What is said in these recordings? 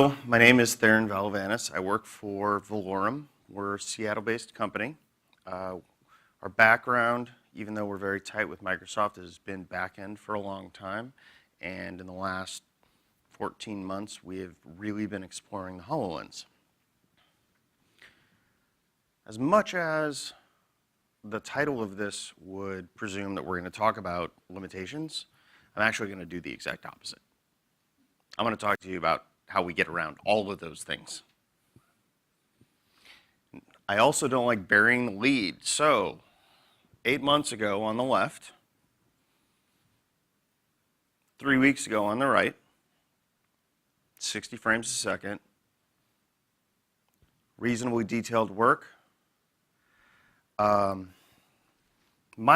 My name is Tharyn Valavanis. I work for Valorem. We're a Seattle-based company. Our background, even though we're very tight with Microsoft, has been back-end for a long time. And in the last 14 months, we have really been exploring the HoloLens. As much as the title of this would presume that we're going to talk about limitations, I'm actually going to do the exact opposite. I'm going to talk to you about how we get around all of those things. I also don't like burying the lead. So, 8 months ago on the left, 3 weeks ago on the right, 60 frames a second, reasonably detailed work. My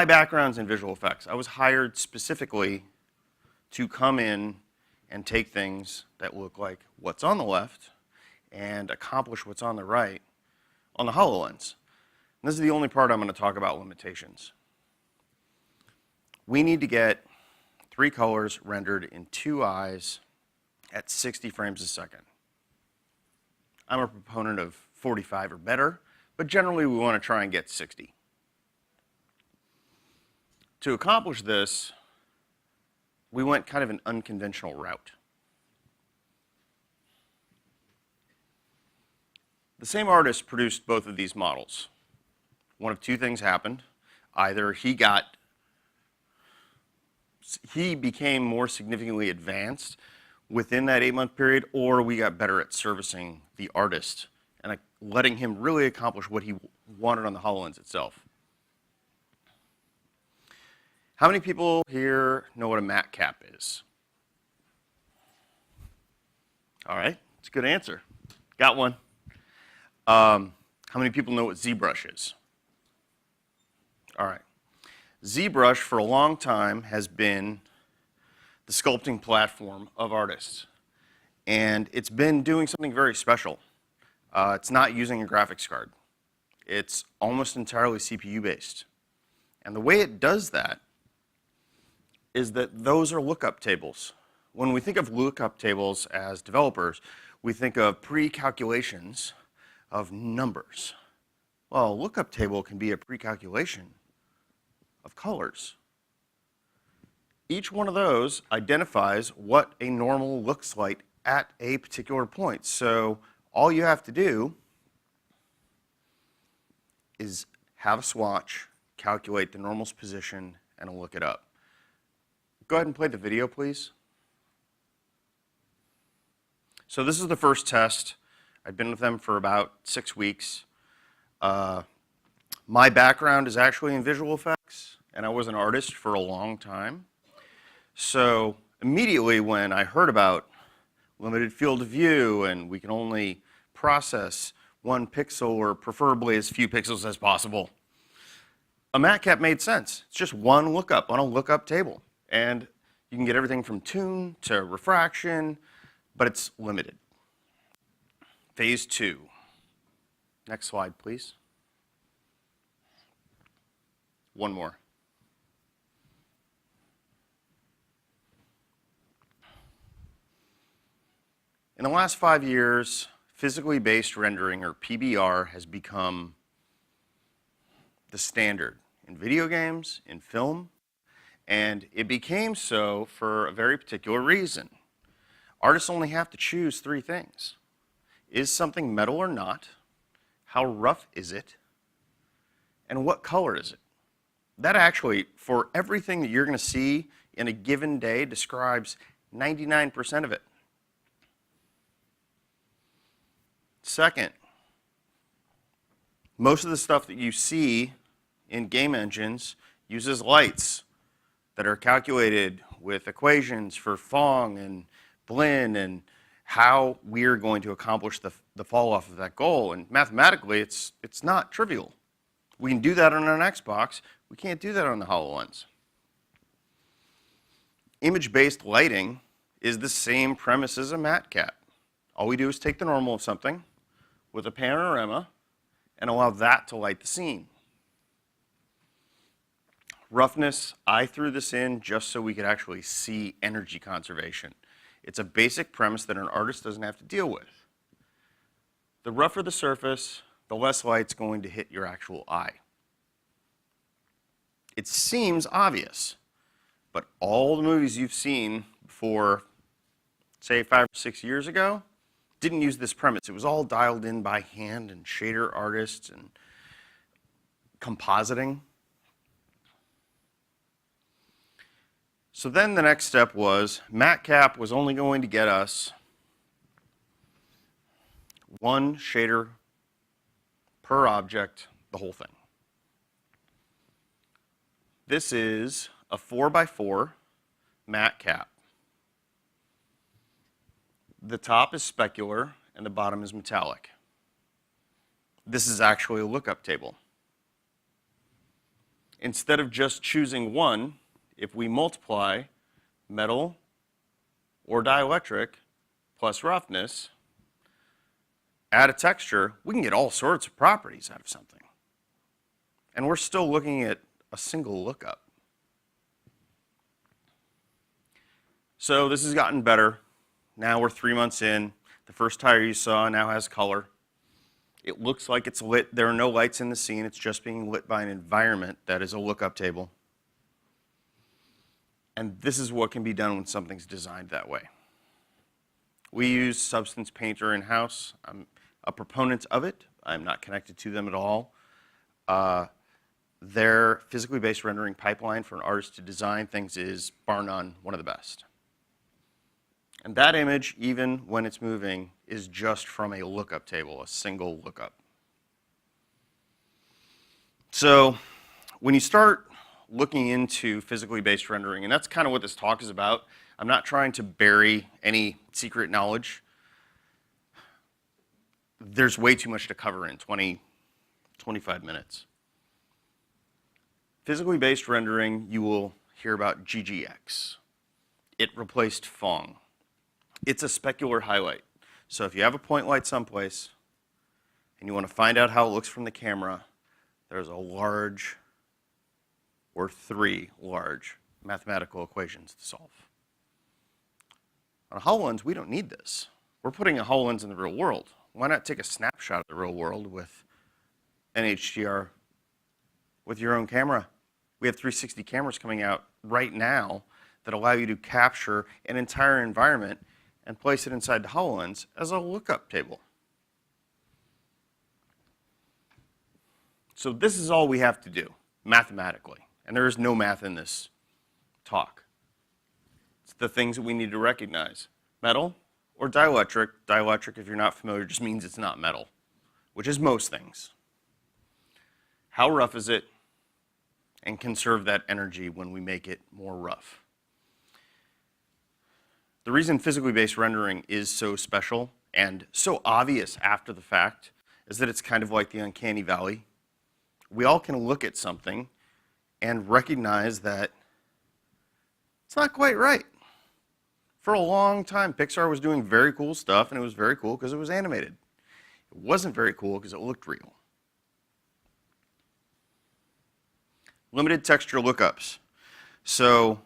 background's in visual effects. I was hired specifically to come in and take things that look like what's on the left and accomplish what's on the right on the HoloLens. And this is the only part I'm going to talk about limitations. We need to get 3 colors rendered in 2 eyes at 60 frames a second. I'm a proponent of 45 or better, but generally we want to try and get 60. To accomplish this, we went kind of an unconventional route. The same artist produced both of these models. One of 2 things happened. Either he became more significantly advanced within that 8-month period, or we got better at servicing the artist and letting him really accomplish what he wanted on the HoloLens itself. How many people here know what a matte cap is? All right, it's a good answer. Got one. How many people know what Zbrush is? All right. Zbrush, for a long time, has been the sculpting platform of artists. And it's been doing something very special. It's not using a graphics card. It's almost entirely CPU-based. And the way it does that is that those are lookup tables. When we think of lookup tables as developers, we think of pre-calculations of numbers. Well, a lookup table can be a pre-calculation of colors. Each one of those identifies what a normal looks like at a particular point. So all you have to do is have a swatch, calculate the normal's position, and look it up. Go ahead and play the video, please. So this is the first test. I've been with them for about 6 weeks. My background is actually in visual effects, and I was an artist for a long time. So immediately when I heard about limited field of view and we can only process 1 pixel or preferably as few pixels as possible, a matte cap made sense. It's just 1 lookup on a lookup table. And you can get everything from tune to refraction, but it's limited. Phase 2. Next slide, please. One more. In the last 5 years, physically based rendering, or PBR, has become the standard in video games, in film, and it became so for a very particular reason. Artists only have to choose 3 things. Is something metal or not? How rough is it? And what color is it? That actually, for everything that you're going to see in a given day, describes 99% of it. Second, most of the stuff that you see in game engines uses lights that are calculated with equations for Phong and Blinn and how we're going to accomplish the fall off of that goal. And mathematically, it's not trivial. We can do that on an Xbox. We can't do that on the HoloLens. Image-based lighting is the same premise as a matte cap. All we do is take the normal of something with a panorama and allow that to light the scene. Roughness, I threw this in just so we could actually see energy conservation. It's a basic premise that an artist doesn't have to deal with. The rougher the surface, the less light's going to hit your actual eye. It seems obvious, but all the movies you've seen before, say 5 or 6 years ago, didn't use this premise. It was all dialed in by hand and shader artists and compositing. So then the next step was, MatCap was only going to get us one shader per object, the whole thing. This is a 4x4 MatCap. The top is specular and the bottom is metallic. This is actually a lookup table. Instead of just choosing one, if we multiply metal or dielectric plus roughness, add a texture, we can get all sorts of properties out of something. And we're still looking at a single lookup. So this has gotten better. Now we're 3 months in. The first tire you saw now has color. It looks like it's lit. There are no lights in the scene. It's just being lit by an environment that is a lookup table. And this is what can be done when something's designed that way. We use Substance Painter in-house. I'm a proponent of it. I'm not connected to them at all. Their physically based rendering pipeline for an artist to design things is, bar none, one of the best. And that image, even when it's moving, is just from a lookup table, a single lookup. So when you start looking into physically based rendering, and that's kind of what this talk is about. I'm not trying to bury any secret knowledge. There's way too much to cover in 25 minutes. Physically based rendering, you will hear about GGX. It replaced Phong. It's a specular highlight. So if you have a point light someplace and you want to find out how it looks from the camera, there's a large or 3 large mathematical equations to solve. On a HoloLens, we don't need this. We're putting a HoloLens in the real world. Why not take a snapshot of the real world with an HDR with your own camera? We have 360 cameras coming out right now that allow you to capture an entire environment and place it inside the HoloLens as a lookup table. So this is all we have to do, mathematically. And there is no math in this talk. It's the things that we need to recognize. Metal or dielectric. Dielectric, if you're not familiar, just means it's not metal, which is most things. How rough is it? And conserve that energy when we make it more rough. The reason physically based rendering is so special and so obvious after the fact is that it's kind of like the uncanny valley. We all can look at something and recognize that it's not quite right. For a long time, Pixar was doing very cool stuff, and it was very cool because it was animated. It wasn't very cool because it looked real. Limited texture lookups. So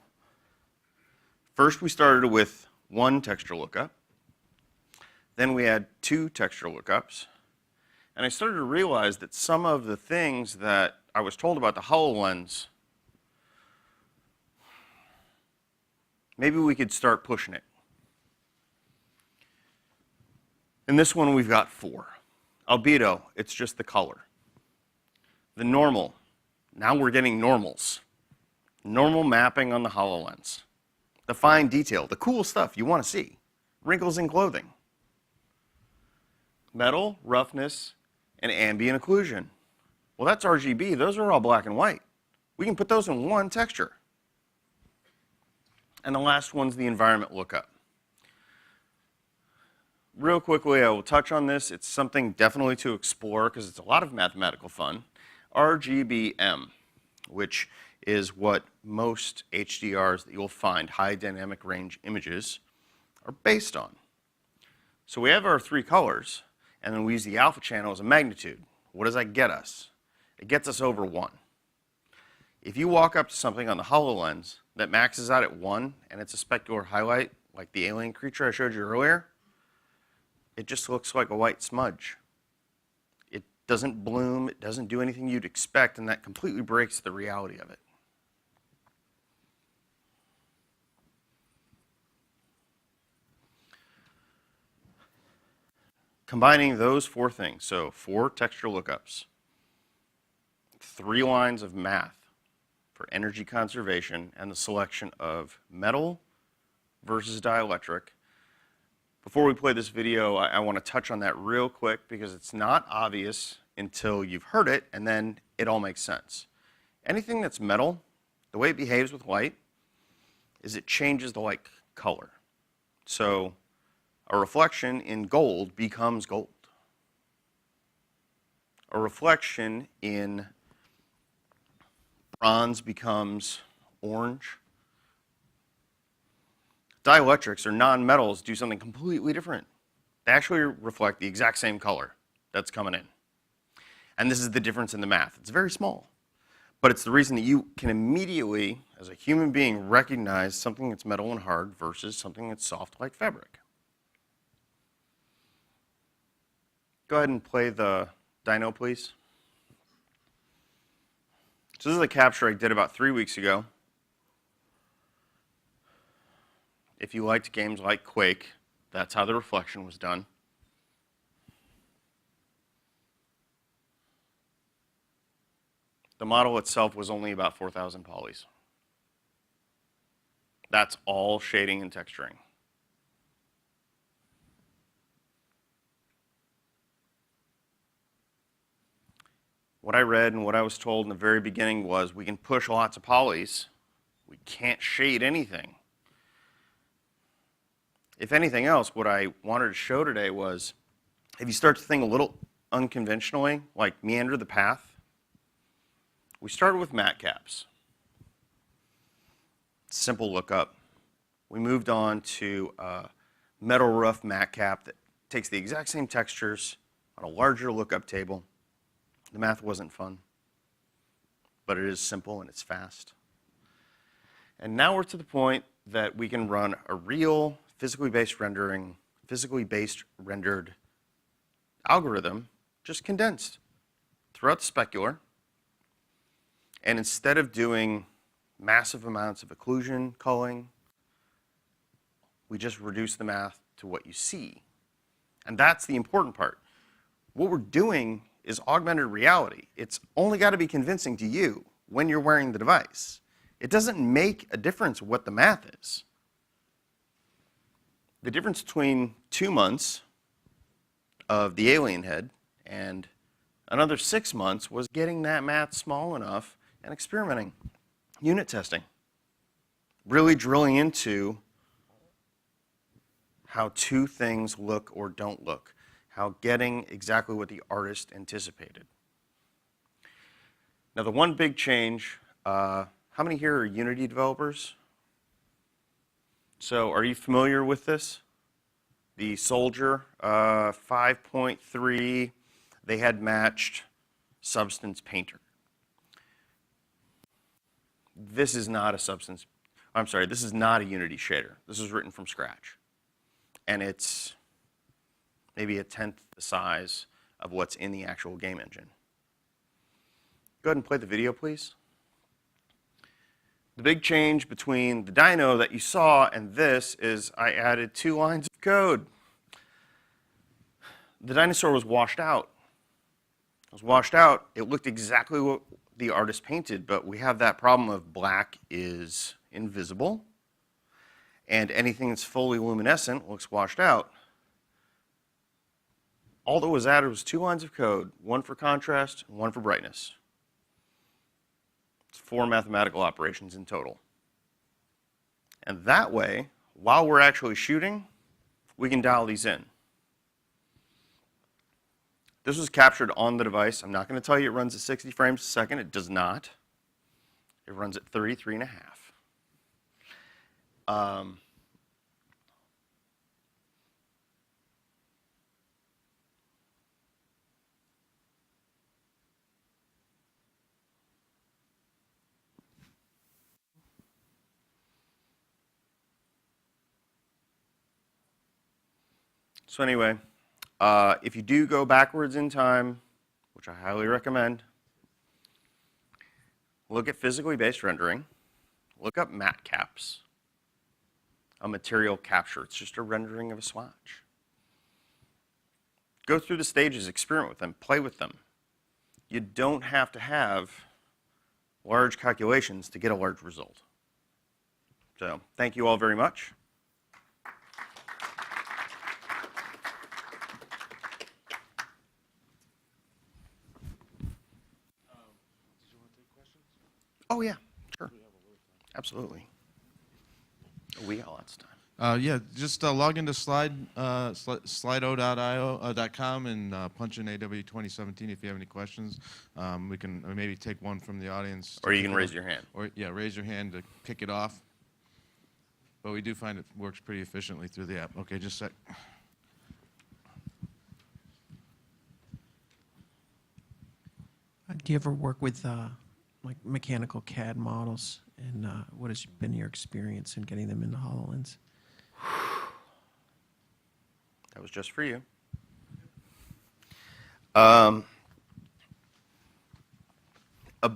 first we started with 1 texture lookup. Then we had 2 texture lookups. And I started to realize that some of the things that I was told about the HoloLens, maybe we could start pushing it. In this one, we've got 4. Albedo, it's just the color. The normal, now we're getting normals. Normal mapping on the HoloLens. The fine detail, the cool stuff you want to see. Wrinkles in clothing. Metal, roughness, and ambient occlusion. Well, that's RGB. Those are all black and white. We can put those in 1 texture. And the last one's the environment lookup. Real quickly, I will touch on this. It's something definitely to explore because it's a lot of mathematical fun. RGBM, which is what most HDRs that you'll find, high dynamic range images, are based on. So we have our 3 colors, and then we use the alpha channel as a magnitude. What does that get us? It gets us over 1. If you walk up to something on the HoloLens that maxes out at 1 and it's a specular highlight, like the alien creature I showed you earlier, it just looks like a white smudge. It doesn't bloom, it doesn't do anything you'd expect, and that completely breaks the reality of it. Combining those four things, so 4 texture lookups, 3 lines of math for energy conservation, and the selection of metal versus dielectric. Before we play this video, I want to touch on that real quick because it's not obvious until you've heard it, and then it all makes sense. Anything that's metal, the way it behaves with light is it changes the light color. So a reflection in gold becomes gold. A reflection in bronze becomes orange. Dielectrics, or non-metals, do something completely different. They actually reflect the exact same color that's coming in. And this is the difference in the math. It's very small. But it's the reason that you can immediately, as a human being, recognize something that's metal and hard versus something that's soft like fabric. Go ahead and play the dyno, please. So this is a capture I did about 3 weeks ago. If you liked games like Quake, that's how the reflection was done. The model itself was only about 4,000 polys. That's all shading and texturing. What I read and what I was told in the very beginning was we can push lots of polys. We can't shade anything. If anything else, what I wanted to show today was if you start to think a little unconventionally, like meander the path, we started with matte caps. Simple lookup. We moved on to a metal rough matte cap that takes the exact same textures on a larger lookup table. The math wasn't fun, but it is simple and it's fast. And now we're to the point that we can run a real physically based rendered algorithm, just condensed throughout the specular. And instead of doing massive amounts of occlusion culling, we just reduce the math to what you see. And that's the important part. What we're doing is augmented reality. It's only got to be convincing to you when you're wearing the device. It doesn't make a difference what the math is. The difference between 2 months of the alien head and another 6 months was getting that math small enough and experimenting, unit testing, really drilling into how 2 things look or don't look, how getting exactly what the artist anticipated. Now the one big change, how many here are Unity developers? So are you familiar with this? The Soldier 5.3, they had matched Substance Painter. This is not a this is not a Unity shader. This is written from scratch. And it's maybe 1/10 the size of what's in the actual game engine. Go ahead and play the video, please. The big change between the dyno that you saw and this is I added 2 lines of code. The dinosaur was washed out. It was washed out. It looked exactly what the artist painted, but we have that problem of black is invisible, and anything that's fully luminescent looks washed out. All that was added was 2 lines of code, 1 for contrast and 1 for brightness. It's 4 mathematical operations in total. And that way, while we're actually shooting, we can dial these in. This was captured on the device. I'm not going to tell you it runs at 60 frames a second. It does not. It runs at 33.5. So anyway, if you do go backwards in time, which I highly recommend, look at physically based rendering, look up matte caps, a material capture. It's just a rendering of a swatch. Go through the stages, experiment with them, play with them. You don't have to have large calculations to get a large result. So thank you all very much. Oh, yeah, sure. Absolutely. We got lots of time. Yeah, just log into slido.com and punch in AW 2017 if you have any questions. We can maybe take one from the audience. Or you can raise your hand. Or yeah, raise your hand to kick it off. But we do find it works pretty efficiently through the app. Okay, just a sec. Do you ever work with like mechanical CAD models, and what has been your experience in getting them into HoloLens? That was just for you. A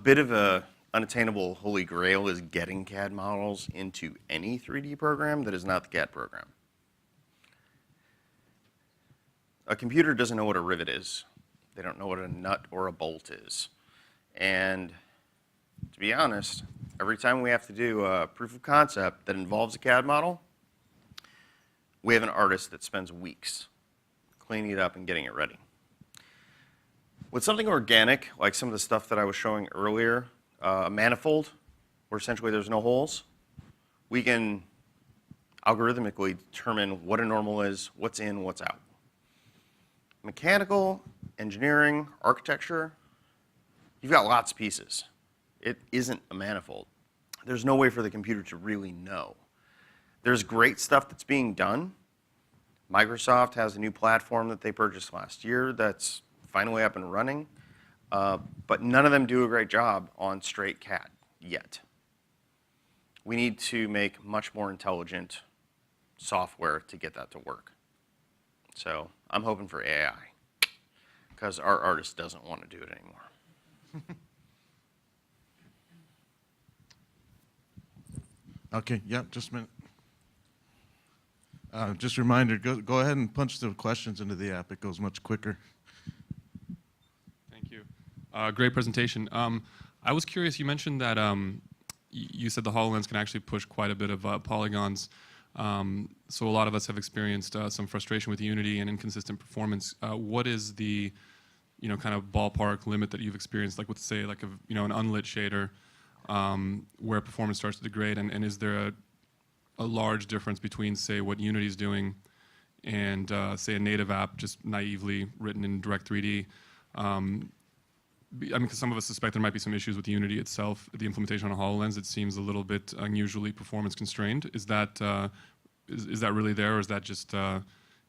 bit of a unattainable holy grail is getting CAD models into any 3D program that is not the CAD program. A computer doesn't know what a rivet is. They don't know what a nut or a bolt is. And to be honest, every time we have to do a proof of concept that involves a CAD model, we have an artist that spends weeks cleaning it up and getting it ready. With something organic, like some of the stuff that I was showing earlier, a manifold, where essentially there's no holes, we can algorithmically determine what a normal is, what's in, what's out. Mechanical, engineering, architecture, you've got lots of pieces. It isn't a manifold. There's no way for the computer to really know. There's great stuff that's being done. Microsoft has a new platform that they purchased last year that's finally up and running, but none of them do a great job on straight CAD yet. We need to make much more intelligent software to get that to work. So I'm hoping for AI, because our artist doesn't want to do it anymore. Okay, yeah, just a minute. Just a reminder, go ahead and punch the questions into the app. It goes much quicker. Thank you. Great presentation. I was curious, you mentioned that you said the HoloLens can actually push quite a bit of polygons. So a lot of us have experienced some frustration with Unity and inconsistent performance. What is the kind of ballpark limit that you've experienced, like with, say, like an unlit shader, where performance starts to degrade, and is there a large difference between, say, what Unity's doing and, say, a native app just naively written in Direct 3D? I mean, because some of us suspect there might be some issues with Unity itself, the implementation on a HoloLens. It seems a little bit unusually performance constrained. Is that really there, or is that just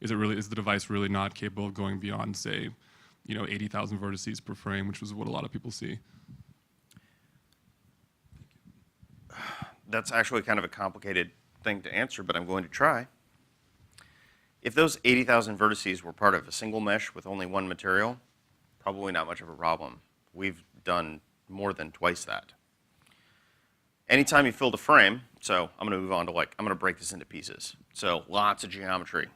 is the device really not capable of going beyond, say, 80,000 vertices per frame, which was what a lot of people see? That's actually kind of a complicated thing to answer, but I'm going to try. If those 80,000 vertices were part of a single mesh with only one material, probably not much of a problem. We've done more than twice that. Anytime you fill the frame, so I'm going to move on to I'm going to break this into pieces. So lots of geometry.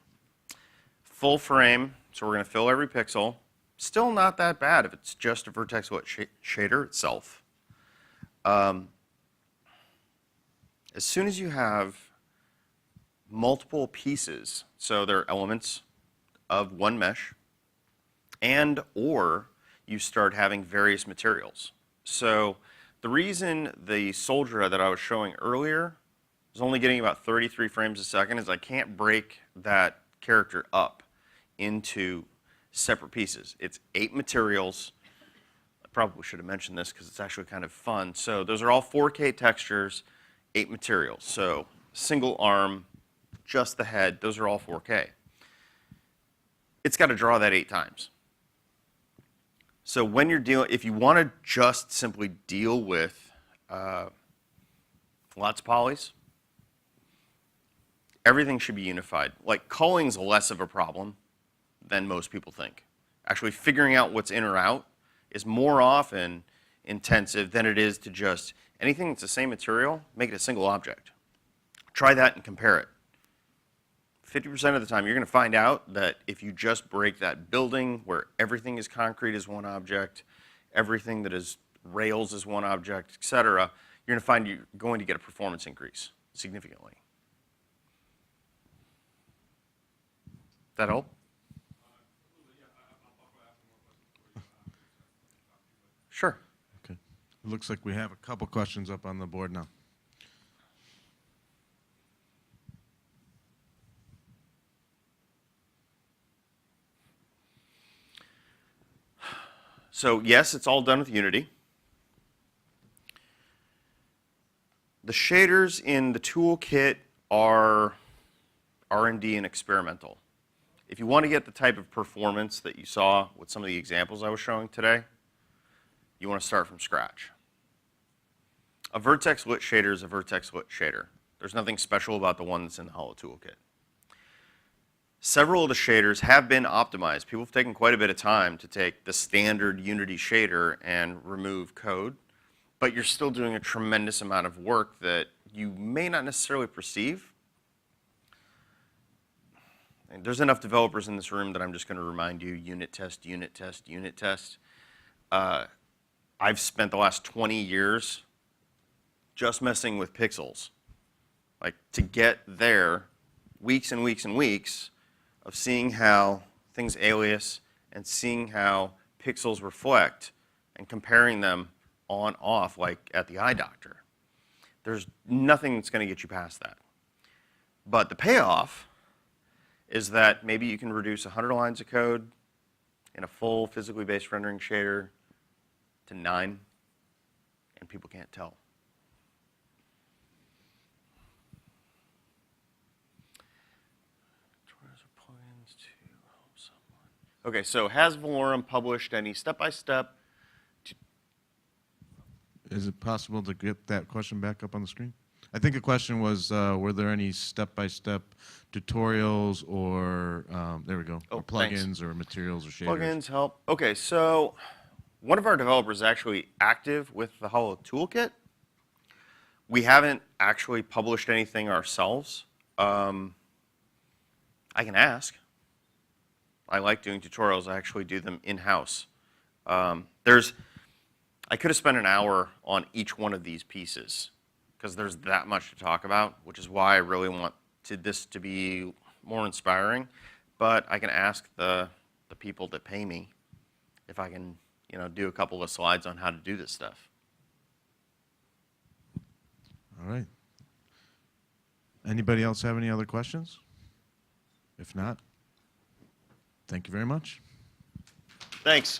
Full frame, so we're going to fill every pixel. Still not that bad if it's just a vertex-lit shader itself. As soon as you have multiple pieces, so they're elements of one mesh, and or you start having various materials. So the reason the soldier that I was showing earlier is only getting about 33 frames a second is I can't break that character up into separate pieces. It's 8 materials. I probably should have mentioned this because it's actually kind of fun. So those are all 4K textures, 8 materials. So single arm, just the head, those are all 4K. It's got to draw that 8 times. So when you're dealing, if you want to just simply deal with lots of polys, everything should be unified. Like culling's less of a problem than most people think. Actually figuring out what's in or out is more often intensive than it is to just anything that's the same material, make it a single object. Try that and compare it. 50% of the time, you're going to find out that if you just break that building where everything is concrete is one object, everything that is rails is one object, etc., you're going to find you're going to get a performance increase significantly. That help? Sure. Okay. It looks like we have a couple questions up on the board now. So yes, it's all done with Unity. The shaders in the toolkit are R&D and experimental. If you want to get the type of performance that you saw with some of the examples I was showing today, you want to start from scratch. A vertex lit shader is a vertex lit shader. There's nothing special about the one that's in the Holo toolkit. Several of the shaders have been optimized. People have taken quite a bit of time to take the standard Unity shader and remove code, but you're still doing a tremendous amount of work that you may not necessarily perceive. And there's enough developers in this room that I'm just going to remind you, unit test, unit test, unit test. I've spent the last 20 years just messing with pixels. Like, to get there, weeks and weeks and weeks of seeing how things alias and seeing how pixels reflect and comparing them on, off, like at the eye doctor. There's nothing that's going to get you past that. But the payoff is that maybe you can reduce 100 lines of code in a full physically based rendering shader to 9, and people can't tell. Okay, so has Valorem published any step-by-step? Is it possible to get that question back up on the screen? I think the question was, were there any step-by-step tutorials or, there we go, or plugins thanks. or materials or shaders? Plugins help. Okay, so one of our developers is actually active with the Holo toolkit. We haven't actually published anything ourselves. I can ask. I like doing tutorials. I actually do them in-house. I could have spent an hour on each one of these pieces because there's that much to talk about, which is why I really want this to be more inspiring. But I can ask the people that pay me if I can, do a couple of slides on how to do this stuff. All right. Anybody else have any other questions? If not, thank you very much. Thanks.